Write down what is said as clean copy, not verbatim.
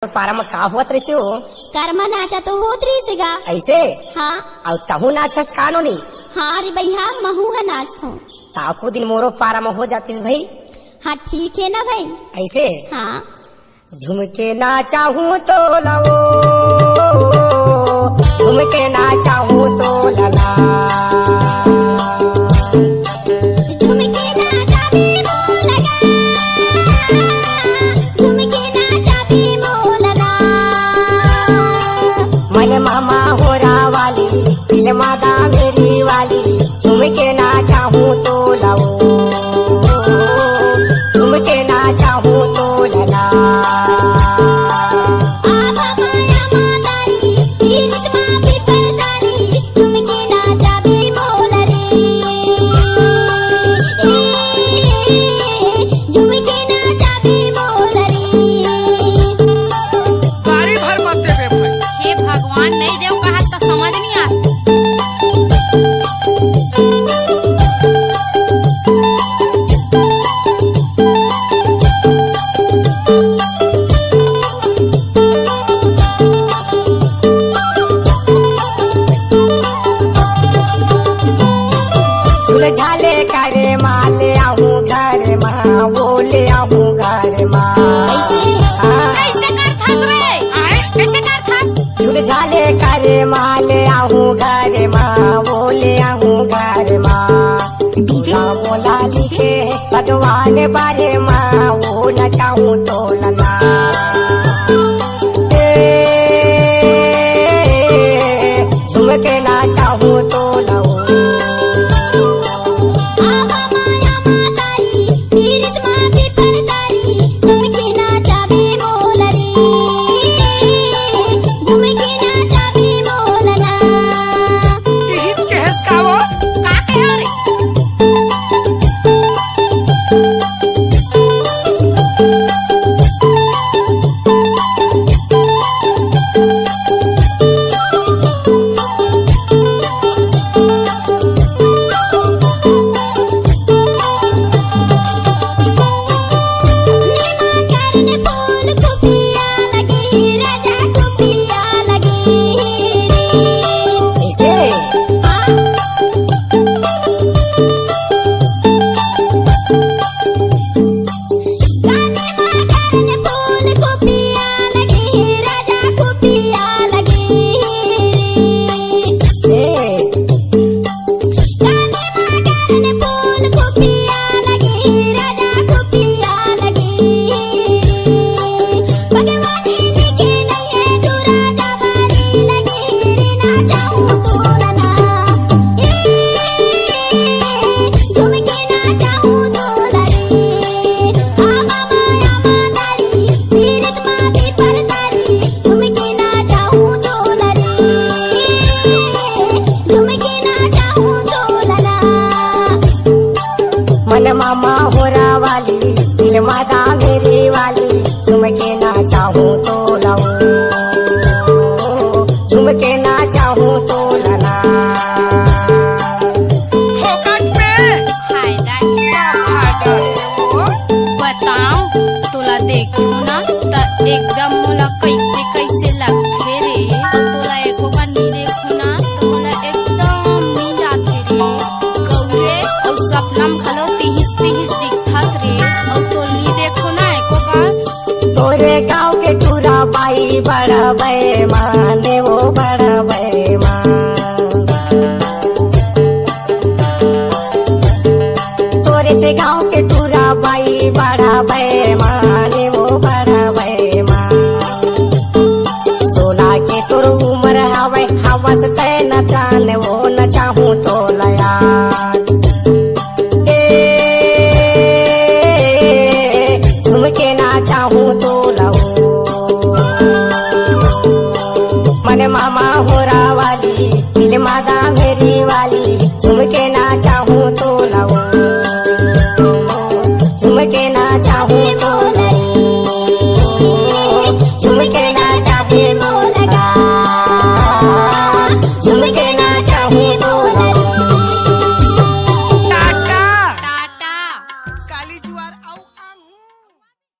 पारा में का होत रही हो? कर्मा नाचा तो होत रही सिगा। ऐसे? हाँ। और तहु नाचस कानो नहीं? हाँ रे भैया महू है नाच तो। ताको दिन मोरो पारा में हो जातीस भाई। हाँ ठीक है ना भाई। ऐसे? हाँ। झुमके नाचा हूँ तो लाओ, झुमके नाचा हूँ तो लला। मामा हो रहा वाली दिल मादा मेरी वाली, झुमके नाचा हूँ तो लाओ, झुमके नाचा हूँ तो लला। झाले करे माले आहूँ घर माँ, बोले आहूँ घर माँ। झाले करे माले आहूँ घर माँ, बोले आहूँ घर माँ। दूल्हा मोला लिखे भगवान बारे माँ, वो नचाऊँ तो लला। झुमके नाचाऊँ तो लाओ। मामा हो रहा वाली दिल मादा मेरी वाली, झुमके नाचा हूँ तो लाओ, झुमके नाचा हूँ तो लला। बताओ तुला देखो ना तो एकदम मोला कैसे कैसे लगते रे, और तुला एको बार नहीं देखो ना तो मोला एकदम नींद आते रे। गौरे और सपना में खलो तिहिस तिहिस दिखत रे, और तो नहीं देखो ना एको बार। तोरे गाँव के टूरा बाई बड़ा बेईमान, वो बड़ा बेईमान। तोरे से गाँव के टूरा बाई बड़ा बेईमान, वो बड़ा बेईमान। 16 के तोर उम्र हवे, हवस तय न जाने वो न चाहूँ तो लया। झुमके नाचा हूँ तो